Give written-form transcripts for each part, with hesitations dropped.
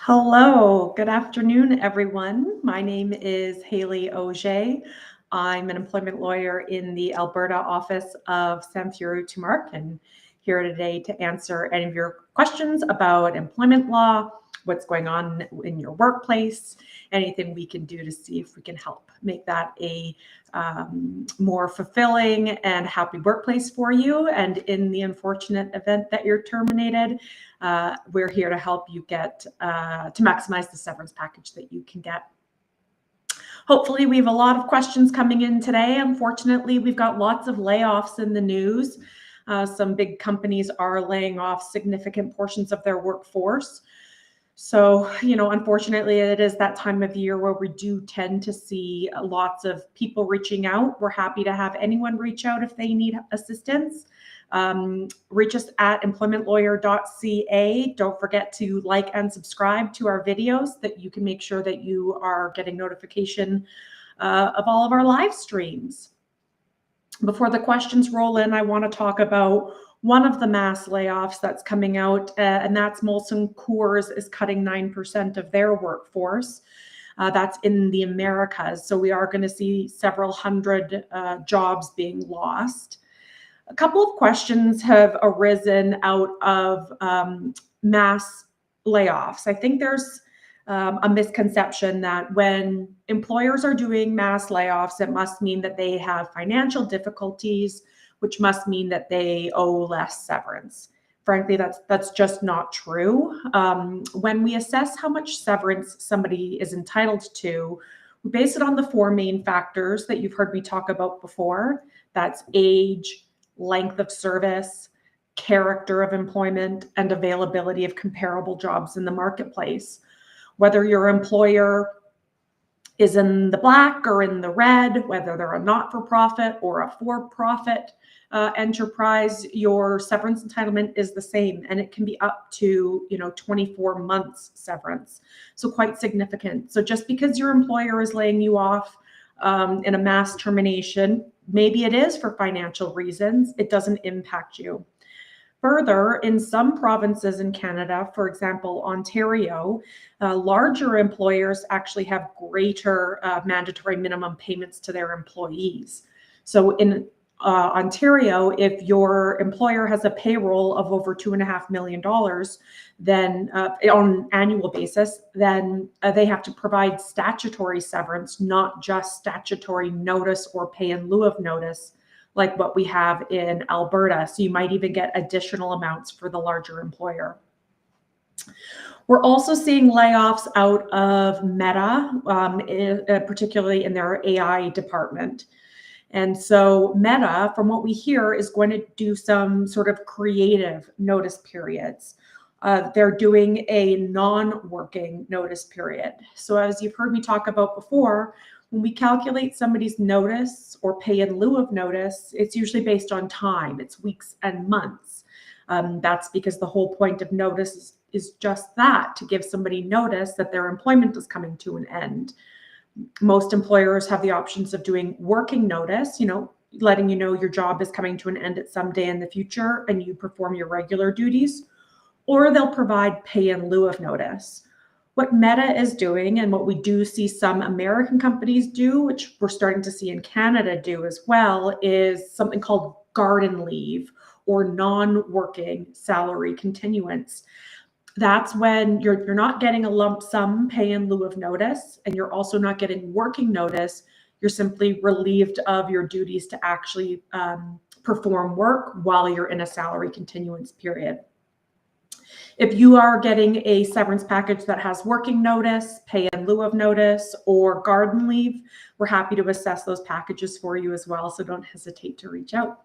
Hello, good afternoon, everyone. My name is Halley Auger. I'm an employment lawyer in the Alberta office of Samfiru, Tumarkin. Here today to answer any of your questions about employment law, what's going on in your workplace, anything we can do to see if we can help make that a more fulfilling and happy workplace for you. And in the unfortunate event that you're terminated, we're here to help you get to maximize the severance package that you can get. Hopefully, we have a lot of questions coming in today. Unfortunately, we've got lots of layoffs in the news. Some big companies are laying off significant portions of their workforce. So, unfortunately, it is that time of year where we do tend to see lots of people reaching out. We're happy to have anyone reach out if they need assistance. Reach us at employmentlawyer.ca. Don't forget to like and subscribe to our videos that you can make sure that you are getting notification of all of our live streams. Before the questions roll in, I want to talk about one of the mass layoffs that's coming out, and that's Molson Coors is cutting 9% of their workforce. That's in the Americas. So we are going to see several hundred jobs being lost. A couple of questions have arisen out of mass layoffs. I think there's a misconception that when employers are doing mass layoffs, it must mean that they have financial difficulties, which must mean that they owe less severance. Frankly, that's just not true. When we assess how much severance somebody is entitled to, we base it on the four main factors that you've heard me talk about before. That's age, length of service, character of employment, and availability of comparable jobs in the marketplace. Whether your employer is in the black or in the red, whether they're a not-for-profit or a for-profit enterprise, your severance entitlement is the same, and it can be up to 24 months severance. So quite significant. So just because your employer is laying you off in a mass termination, maybe it is for financial reasons, it doesn't impact you. Further, in some provinces in Canada, for example, Ontario, larger employers actually have greater mandatory minimum payments to their employees. So in Ontario, if your employer has a payroll of over $2.5 million, then on an annual basis, then they have to provide statutory severance, not just statutory notice or pay in lieu of notice, like what we have in Alberta. So you might even get additional amounts for the larger employer. We're also seeing layoffs out of Meta, particularly in their AI department. And so Meta, from what we hear, is going to do some sort of creative notice periods. They're doing a non-working notice period. So as you've heard me talk about before, when we calculate somebody's notice or pay in lieu of notice, it's usually based on time. It's weeks and months. That's because the whole point of notice is just that, to give somebody notice that their employment is coming to an end. Most employers have the options of doing working notice, letting you know your job is coming to an end at some day in the future and you perform your regular duties, or they'll provide pay in lieu of notice. What Meta is doing, and what we do see some American companies do, which we're starting to see in Canada do as well, is something called garden leave or non-working salary continuance. That's when you're not getting a lump sum pay in lieu of notice, and you're also not getting working notice. You're simply relieved of your duties to actually perform work while you're in a salary continuance period. If you are getting a severance package that has working notice, pay in lieu of notice, or garden leave, we're happy to assess those packages for you as well, so don't hesitate to reach out.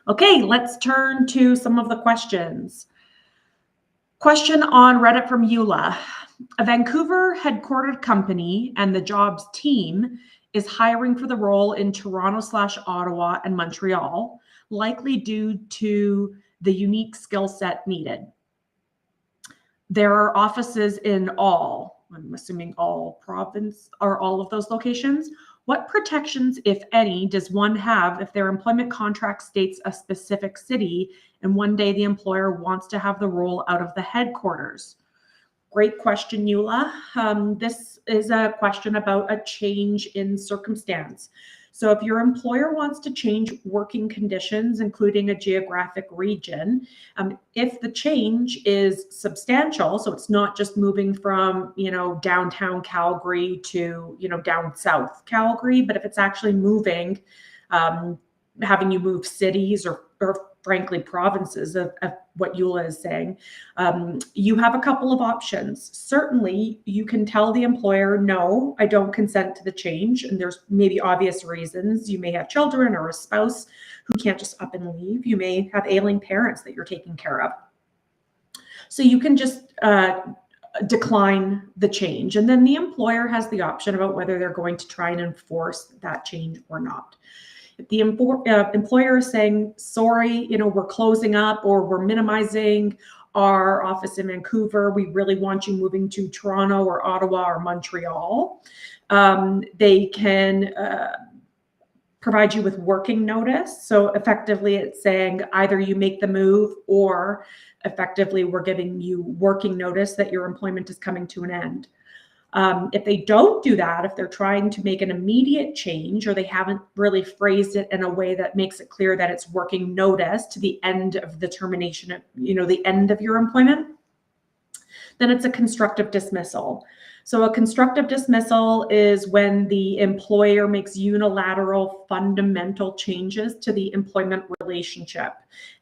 Okay, let's turn to some of the questions. Question on Reddit from Eula. A Vancouver headquartered company and the jobs team is hiring for the role in Toronto/Ottawa and Montreal, likely due to the unique skill set needed. There are offices in I'm assuming all province or all of those locations. What protections, if any, does one have if their employment contract states a specific city and one day the employer wants to have the role out of the headquarters? Great question, Eula. This is a question about a change in circumstance. So if your employer wants to change working conditions, including a geographic region, if the change is substantial, so it's not just moving from, downtown Calgary to, down south Calgary, but if it's actually moving, having you move cities or frankly provinces of what Eula is saying, you have a couple of options. Certainly, you can tell the employer, no, I don't consent to the change. And there's maybe obvious reasons. You may have children or a spouse who can't just up and leave. You may have ailing parents that you're taking care of. So you can just decline the change. And then the employer has the option about whether they're going to try and enforce that change or not. If the employer is saying, sorry, we're closing up or we're minimizing our office in Vancouver, we really want you moving to Toronto or Ottawa or Montreal, they can provide you with working notice. So effectively it's saying either you make the move or effectively we're giving you working notice that your employment is coming to an end. If they don't do that, if they're trying to make an immediate change or they haven't really phrased it in a way that makes it clear that it's working notice to the end of the termination of, the end of your employment, then it's a constructive dismissal. So a constructive dismissal is when the employer makes unilateral fundamental changes to the employment relationship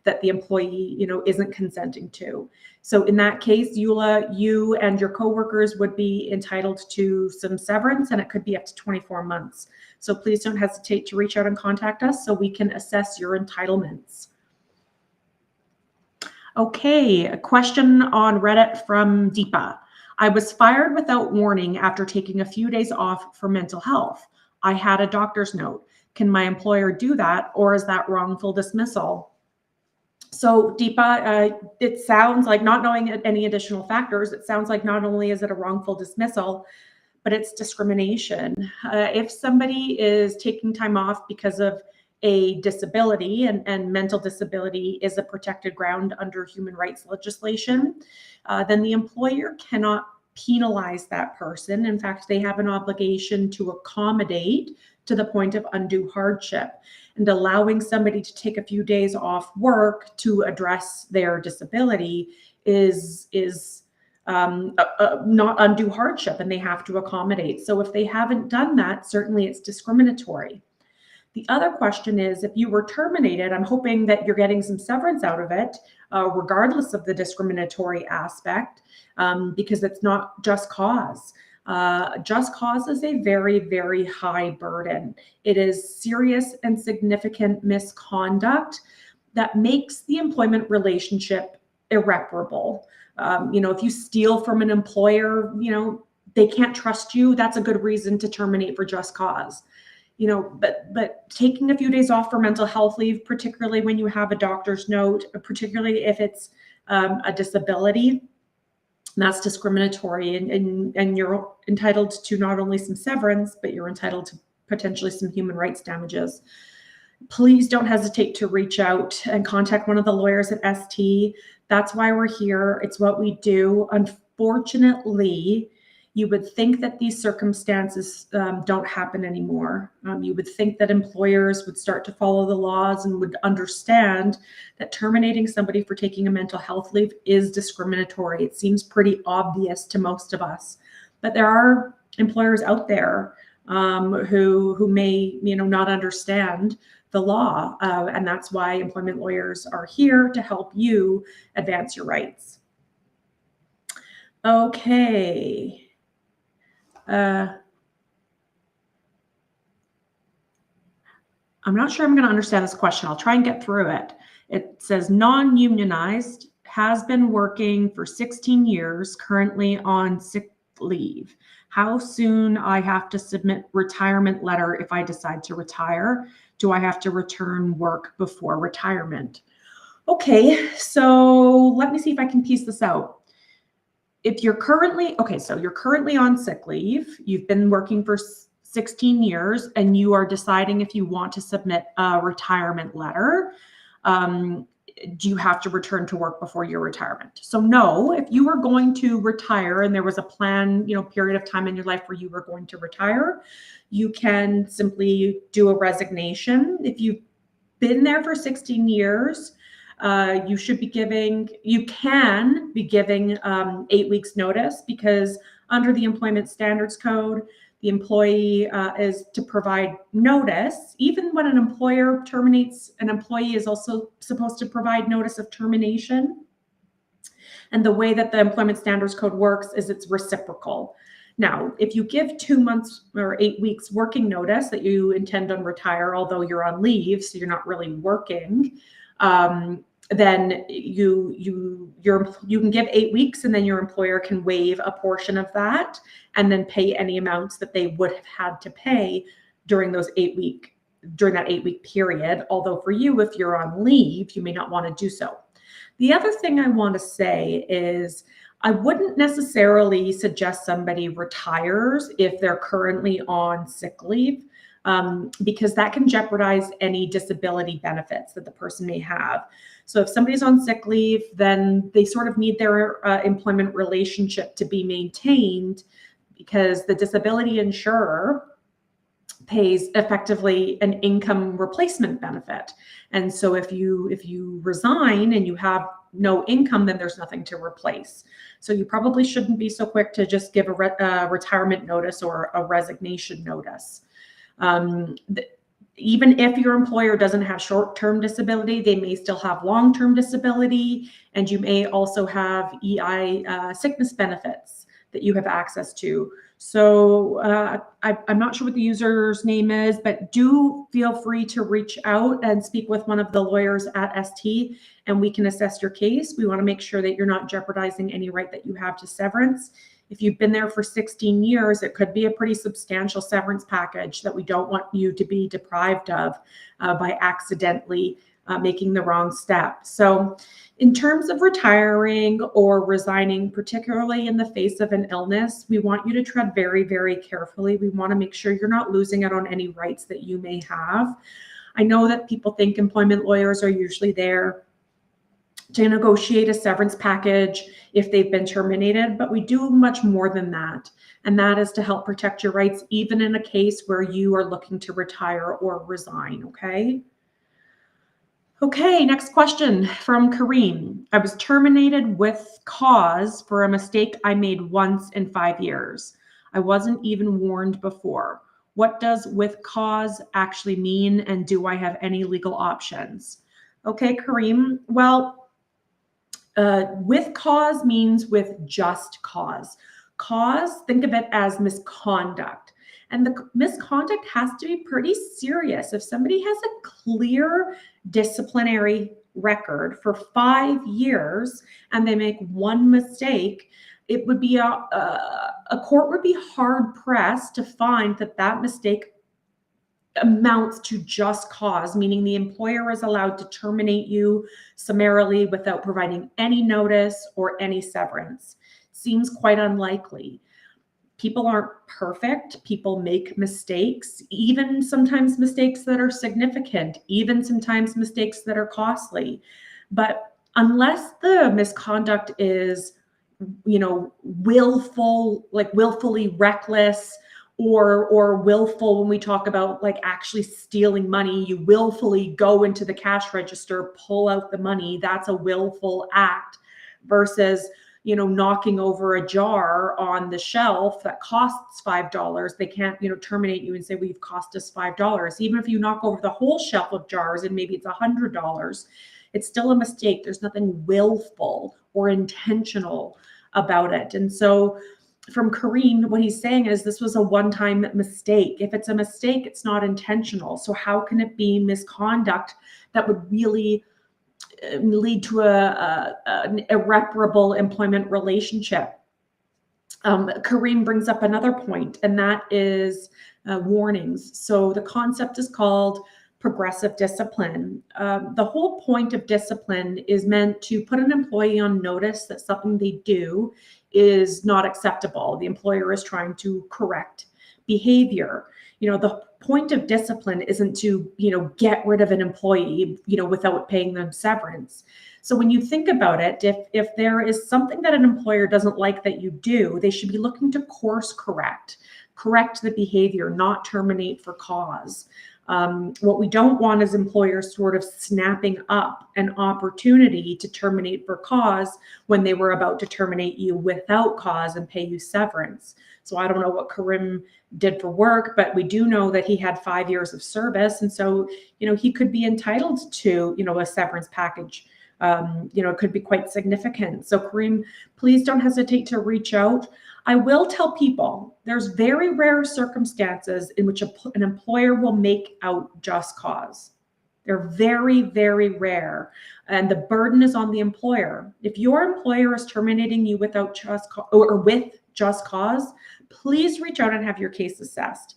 that the employee, isn't consenting to. So in that case, Eula, you and your coworkers would be entitled to some severance, and it could be up to 24 months. So please don't hesitate to reach out and contact us so we can assess your entitlements. Okay, a question on Reddit from Deepa. I was fired without warning after taking a few days off for mental health. I had a doctor's note. Can my employer do that, or is that wrongful dismissal? So Deepa, it sounds like, not knowing any additional factors, it sounds like not only is it a wrongful dismissal, but it's discrimination. If somebody is taking time off because of a disability, and mental disability is a protected ground under human rights legislation, then the employer cannot penalize that person. In fact, they have an obligation to accommodate to the point of undue hardship. And allowing somebody to take a few days off work to address their disability is not undue hardship, and they have to accommodate. So if they haven't done that, certainly it's discriminatory. The other question is, if you were terminated, I'm hoping that you're getting some severance out of it, regardless of the discriminatory aspect, because it's not just cause. Just cause is a very, very high burden. It is serious and significant misconduct that makes the employment relationship irreparable. If you steal from an employer, they can't trust you. That's a good reason to terminate for just cause. But taking a few days off for mental health leave, particularly when you have a doctor's note, particularly if it's a disability, that's discriminatory, and you're entitled to not only some severance, but you're entitled to potentially some human rights damages. Please don't hesitate to reach out and contact one of the lawyers at ST. That's why we're here. It's what we do. Unfortunately, you would think that these circumstances don't happen anymore. You would think that employers would start to follow the laws and would understand that terminating somebody for taking a mental health leave is discriminatory. It seems pretty obvious to most of us, but there are employers out there who may, not understand the law, and that's why employment lawyers are here to help you advance your rights. Okay. I'm not sure I'm going to understand this question. I'll try and get through it. It says non-unionized, has been working for 16 years, currently on sick leave. How soon I have to submit retirement letter if I decide to retire? Do I have to return work before retirement? Okay, so let me see if I can piece this out. If you're currently, so you're currently on sick leave, you've been working for 16 years, and you are deciding if you want to submit a retirement letter. do you have to return to work before your retirement? So no, if you were going to retire and there was a plan, period of time in your life where you were going to retire, you can simply do a resignation. If you've been there for 16 years, you can be giving 8 weeks notice, because under the Employment Standards Code, the employee is to provide notice. Even when an employer terminates, an employee is also supposed to provide notice of termination. And the way that the Employment Standards Code works is it's reciprocal. Now, if you give 2 months or 8 weeks working notice that you intend on retire, although you're on leave, so you're not really working, then you can give 8 weeks, and then your employer can waive a portion of that and then pay any amounts that they would have had to pay during that 8-week period. Although for you, if you're on leave, you may not want to do so. The other thing I want to say is I wouldn't necessarily suggest somebody retires if they're currently on sick leave, because that can jeopardize any disability benefits that the person may have. So if somebody's on sick leave, then they sort of need their employment relationship to be maintained, because the disability insurer pays effectively an income replacement benefit. And so if you resign and you have no income, then there's nothing to replace. So you probably shouldn't be so quick to just give a retirement notice or a resignation notice. Even if your employer doesn't have short-term disability, they may still have long-term disability, and you may also have EI sickness benefits that you have access to. So I'm not sure what the user's name is, but do feel free to reach out and speak with one of the lawyers at ST, and we can assess your case. We want to make sure that you're not jeopardizing any right that you have to severance. If you've been there for 16 years, it could be a pretty substantial severance package that we don't want you to be deprived of by accidentally making the wrong step. So in terms of retiring or resigning, particularly in the face of an illness, we want you to tread very, very carefully. We want to make sure you're not losing out on any rights that you may have. I know that people think employment lawyers are usually there to negotiate a severance package if they've been terminated, but we do much more than that. And that is to help protect your rights, even in a case where you are looking to retire or resign, okay? Okay, next question from Kareem. I was terminated with cause for a mistake I made once in 5 years. I wasn't even warned before. What does with cause actually mean, and do I have any legal options? Okay, Kareem, well, with cause means with just cause. Cause, think of it as misconduct. And the misconduct has to be pretty serious. If somebody has a clear disciplinary record for 5 years and they make one mistake, it would be a court would be hard pressed to find that mistake amounts to just cause, meaning the employer is allowed to terminate you summarily without providing any notice or any severance. Seems quite unlikely. People aren't perfect. People make mistakes, even sometimes mistakes that are significant, even sometimes mistakes that are costly. But unless the misconduct is, willful, like willfully reckless, or willful, when we talk about like actually stealing money, you willfully go into the cash register, pull out the money, that's a willful act, versus knocking over a jar on the shelf that costs $5. They can't terminate you and say, well, you've cost us $5. Even if you knock over the whole shelf of jars and maybe it's $100, it's still a mistake. There's nothing willful or intentional about it. And so from Kareem, what he's saying is this was a one-time mistake. If it's a mistake, it's not intentional. So how can it be misconduct that would really lead to an irreparable employment relationship? Kareem brings up another point, and that is warnings. So the concept is called progressive discipline. The whole point of discipline is meant to put an employee on notice that something they do is not acceptable. The employer is trying to correct behavior. The point of discipline isn't to, get rid of an employee, without paying them severance. So when you think about it, if there is something that an employer doesn't like that you do, they should be looking to course correct the behavior, not terminate for cause. What we don't want is employers sort of snapping up an opportunity to terminate for cause when they were about to terminate you without cause and pay you severance. So I don't know what Karim did for work, but we do know that he had 5 years of service. And so, he could be entitled to, a severance package. It could be quite significant. So Karim, please don't hesitate to reach out. I will tell people there's very rare circumstances in which an employer will make out just cause. They're very, very rare. And the burden is on the employer. If your employer is terminating you without just or with just cause, please reach out and have your case assessed.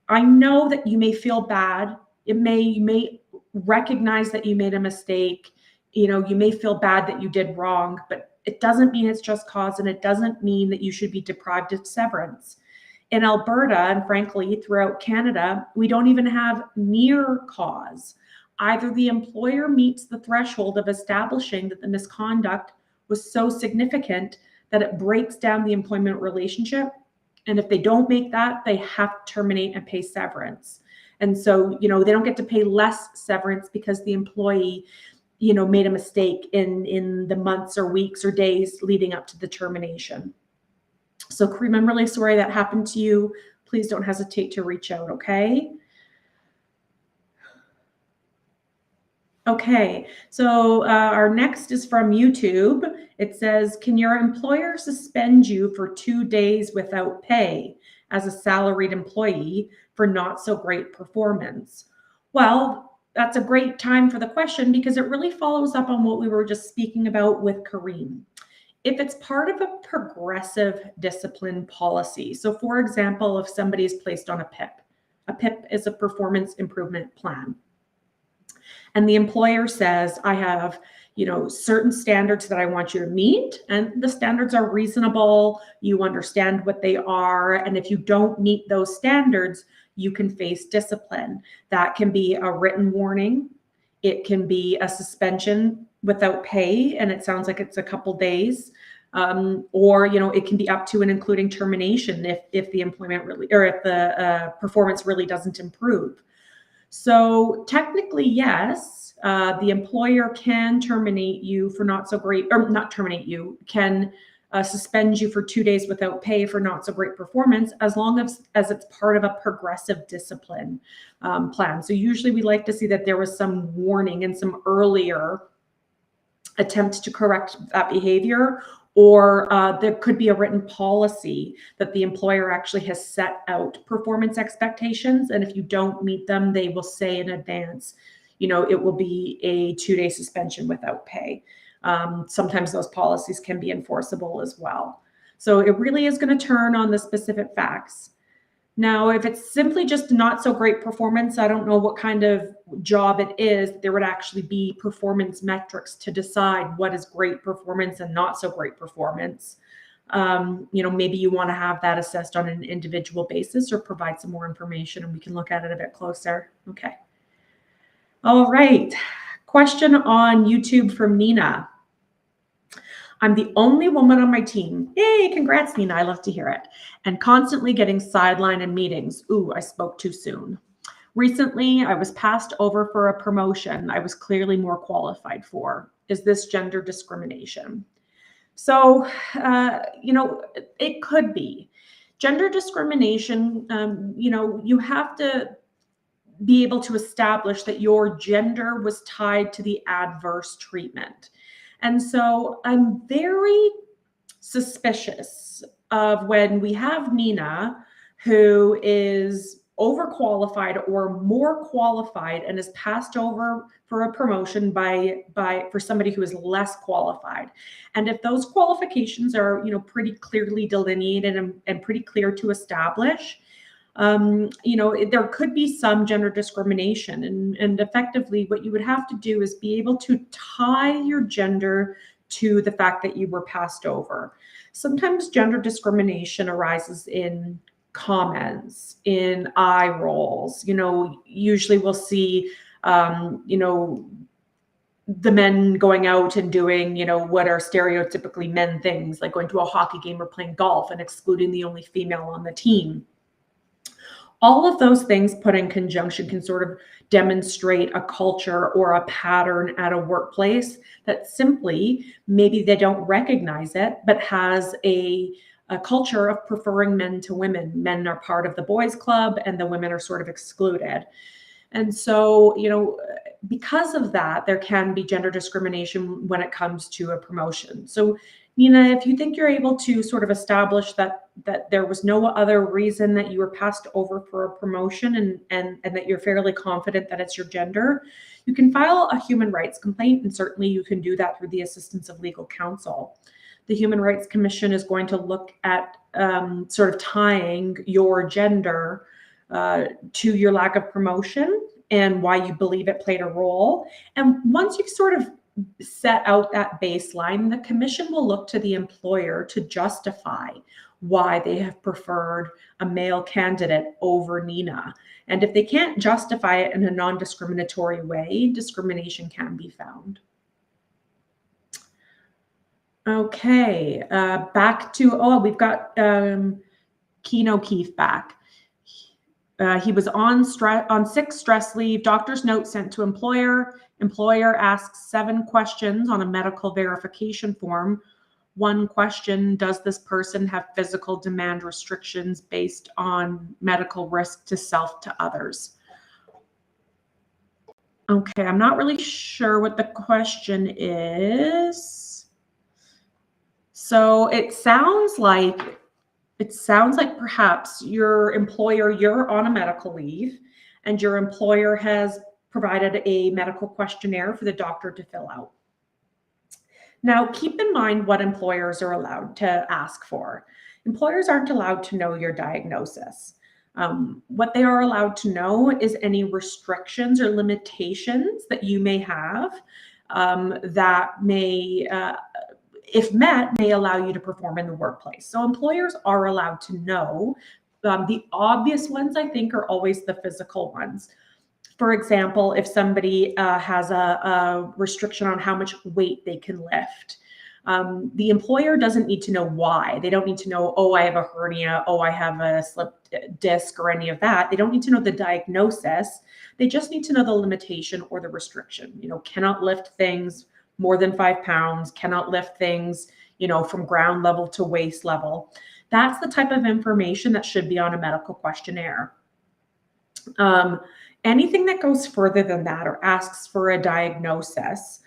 I know that you may feel bad. You may recognize that you made a mistake. You may feel bad that you did wrong, but it doesn't mean it's just cause, and it doesn't mean that you should be deprived of severance. In Alberta, and frankly, throughout Canada, we don't even have near cause. Either the employer meets the threshold of establishing that the misconduct was so significant that it breaks down the employment relationship, and if they don't make that, they have to terminate and pay severance. And so, they don't get to pay less severance because the employee made a mistake in the months or weeks or days leading up to the termination. So Karim, I'm really sorry that happened to you. Please don't hesitate to reach out, okay? Okay, so our next is from YouTube. It says, can your employer suspend you for 2 days without pay as a salaried employee for not so great performance? Well, that's a great time for the question because it really follows up on what we were just speaking about with Karim. If it's part of a progressive discipline policy, so for example, if somebody is placed on a PIP is a performance improvement plan, and the employer says, I have, certain standards that I want you to meet, and the standards are reasonable, you understand what they are, and if you don't meet those standards, you can face discipline. That can be a written warning. It can be a suspension without pay, and it sounds like it's a couple days. Or, it can be up to and including termination if the employment really, or if the performance really doesn't improve. So technically, yes, the employer can terminate you for not so great, or not terminate you, can suspend you for 2 days without pay for not so great performance, as long as it's part of a progressive discipline plan. So usually we like to see that there was some warning and some earlier attempt to correct that behavior, or there could be a written policy that the employer actually has set out performance expectations. And if you don't meet them, they will say in advance, it will be a 2-day suspension without pay. Sometimes those policies can be enforceable as well. So it really is going to turn on the specific facts. Now, if it's simply just not so great performance, I don't know what kind of job it is. There would actually be performance metrics to decide what is great performance and not so great performance. Maybe you want to have that assessed on an individual basis or provide some more information and we can look at it a bit closer. Okay. All right. Question on YouTube from Nina. I'm the only woman on my team. Yay, congrats, Nina. I love to hear it. And constantly getting sidelined in meetings. Ooh, I spoke too soon. Recently, I was passed over for a promotion I was clearly more qualified for. Is this gender discrimination? So, it could be. Gender discrimination, you have to be able to establish that your gender was tied to the adverse treatment. And so I'm very suspicious of when we have Nina, who is overqualified or more qualified and is passed over for a promotion for somebody who is less qualified. And if those qualifications are, pretty clearly delineated and pretty clear to establish, there could be some gender discrimination, and effectively what you would have to do is be able to tie your gender to the fact that you were passed over. Sometimes gender discrimination arises in comments, in eye rolls. Usually we'll see, the men going out and doing, what are stereotypically men things, like going to a hockey game or playing golf and excluding the only female on the team. All of those things put in conjunction can sort of demonstrate a culture or a pattern at a workplace that simply, maybe they don't recognize it, but has a culture of preferring men to women. Men are part of the boys' club and the women are sort of excluded. And so, because of that, there can be gender discrimination when it comes to a promotion. So, Nina, if you think you're able to sort of establish that there was no other reason that you were passed over for a promotion, and that you're fairly confident that it's your gender, you can file a human rights complaint, and certainly you can do that through the assistance of legal counsel. The Human Rights Commission is going to look at sort of tying your gender to your lack of promotion and why you believe it played a role. And once you've sort of set out that baseline, the commission will look to the employer to justify why they have preferred a male candidate over Nina. And if they can't justify it in a non-discriminatory way, discrimination can be found. Okay, back to, we've got Keen O'Keefe back. He was on sick stress leave. Doctor's note sent to employer. Employer asks 7 questions on a medical verification form. 1 question, does this person have physical demand restrictions based on medical risk to self to others? Okay, I'm not really sure what the question is. So it sounds like perhaps your employer, you're on a medical leave, and your employer has provided a medical questionnaire for the doctor to fill out. Now, keep in mind what employers are allowed to ask for. Employers aren't allowed to know your diagnosis. What they are allowed to know is any restrictions or limitations that you may have that may, if met, may allow you to perform in the workplace. So employers are allowed to know. The obvious ones, I think, are always the physical ones. For example, if somebody has a restriction on how much weight they can lift, the employer doesn't need to know why. They don't need to know, I have a hernia, I have a slipped disc, or any of that. They don't need to know the diagnosis. They just need to know the limitation or the restriction. Cannot lift things more than 5 pounds, cannot lift things, from ground level to waist level. That's the type of information that should be on a medical questionnaire. Anything that goes further than that or asks for a diagnosis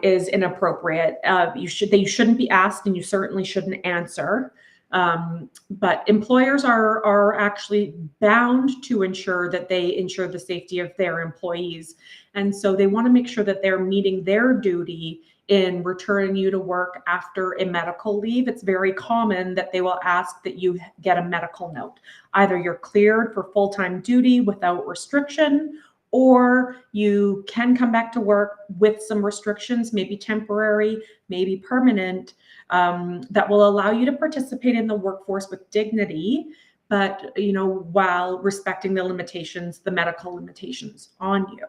is inappropriate. You shouldn't be asked, and you certainly shouldn't answer. But employers are actually bound to ensure that they ensure the safety of their employees. And so they want to make sure that they're meeting their duty in returning you to work after a medical leave. It's very common that they will ask that you get a medical note. Either you're cleared for full-time duty without restriction, or you can come back to work with some restrictions, maybe temporary, maybe permanent, that will allow you to participate in the workforce with dignity, but while respecting the limitations, the medical limitations on you.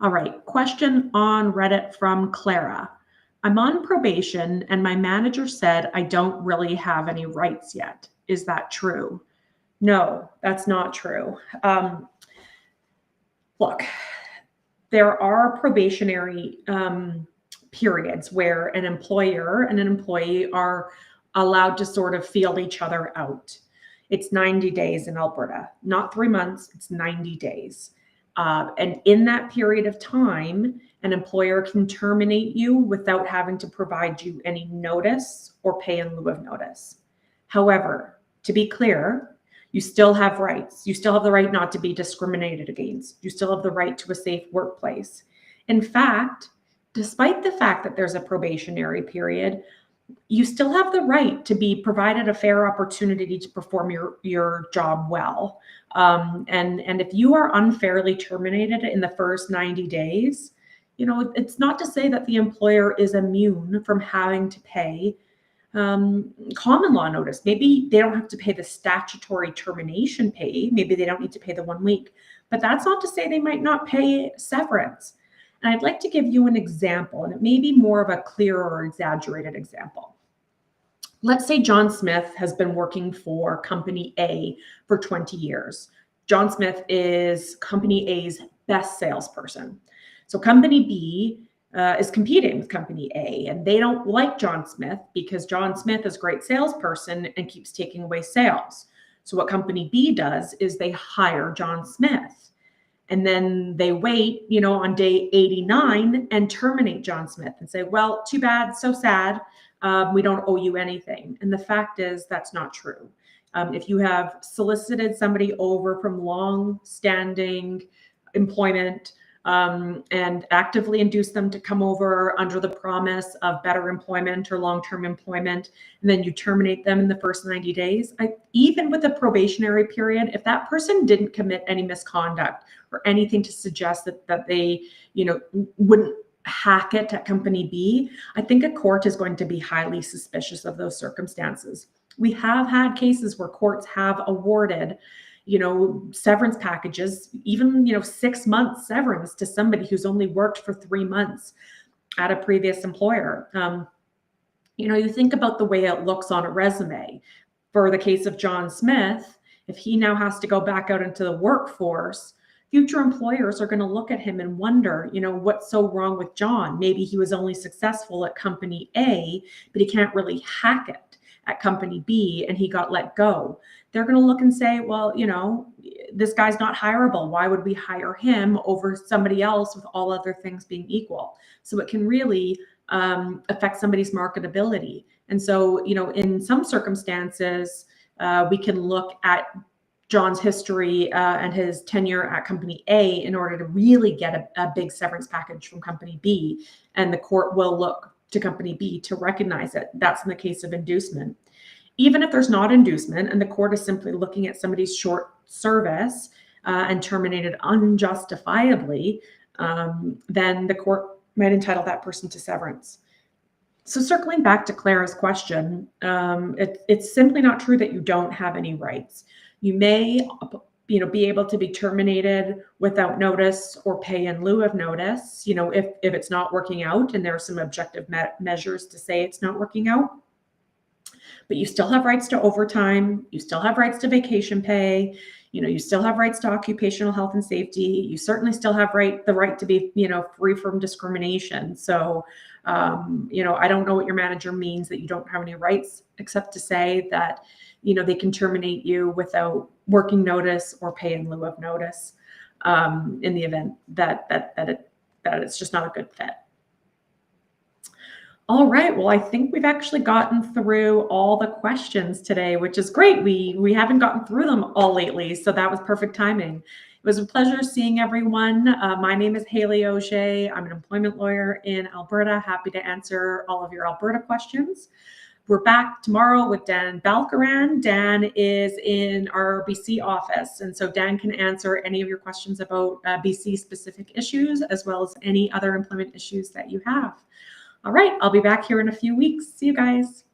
All right, question on Reddit from Clara. I'm on probation and my manager said I don't really have any rights yet. Is that true? No, that's not true. Look, there are probationary periods where an employer and an employee are allowed to sort of feel each other out. It's 90 days in Alberta, not 3 months, it's 90 days. And in that period of time, an employer can terminate you without having to provide you any notice or pay in lieu of notice. However, to be clear, you still have rights. You still have the right not to be discriminated against. You still have the right to a safe workplace. In fact, despite the fact that there's a probationary period, you still have the right to be provided a fair opportunity to perform your job well. And if you are unfairly terminated in the first 90 days, it's not to say that the employer is immune from having to pay common law notice. Maybe they don't have to pay the statutory termination pay. Maybe they don't need to pay the 1 week, but that's not to say they might not pay severance. And I'd like to give you an example, and it may be more of a clear or exaggerated example. Let's say John Smith has been working for Company A for 20 years. John Smith is Company A's best salesperson. So Company B is competing with Company A, and they don't like John Smith because John Smith is a great salesperson and keeps taking away sales. So what Company B does is they hire John Smith, and then they wait, on day 89 and terminate John Smith and say, well, too bad, so sad. We don't owe you anything. And the fact is that's not true. If you have solicited somebody over from long-standing employment and actively induced them to come over under the promise of better employment or long-term employment, and then you terminate them in the first 90 days, even with a probationary period, if that person didn't commit any misconduct or anything to suggest that they, wouldn't hack it at Company B, I think a court is going to be highly suspicious of those circumstances. We have had cases where courts have awarded, severance packages, even, 6 months severance to somebody who's only worked for 3 months at a previous employer. You think about the way it looks on a resume. For the case of John Smith, if he now has to go back out into the workforce, future employers are going to look at him and wonder, what's so wrong with John? Maybe he was only successful at Company A, but he can't really hack it at Company B and he got let go. They're going to look and say, well, this guy's not hireable. Why would we hire him over somebody else with all other things being equal? So it can really affect somebody's marketability. And so, in some circumstances, we can look at John's history and his tenure at Company A in order to really get a big severance package from Company B. And the court will look to Company B to recognize it. That's in the case of inducement. Even if there's not inducement and the court is simply looking at somebody's short service and terminated unjustifiably, then the court might entitle that person to severance. So circling back to Clara's question, it's simply not true that you don't have any rights. You may, be able to be terminated without notice or pay in lieu of notice, if it's not working out and there are some objective measures to say it's not working out. But you still have rights to overtime. You still have rights to vacation pay. You still have rights to occupational health and safety. You certainly still have the right to be, free from discrimination. So, I don't know what your manager means that you don't have any rights, except to say that, they can terminate you without working notice or pay in lieu of notice in the event that it's just not a good fit. All right. Well, I think we've actually gotten through all the questions today, which is great. We haven't gotten through them all lately, so that was perfect timing. It was a pleasure seeing everyone. My name is Halley Auger. I'm an employment lawyer in Alberta. Happy to answer all of your Alberta questions. We're back tomorrow with Dan Balcaran. Dan is in our BC office, and so Dan can answer any of your questions about BC-specific issues, as well as any other employment issues that you have. All right, I'll be back here in a few weeks. See you guys.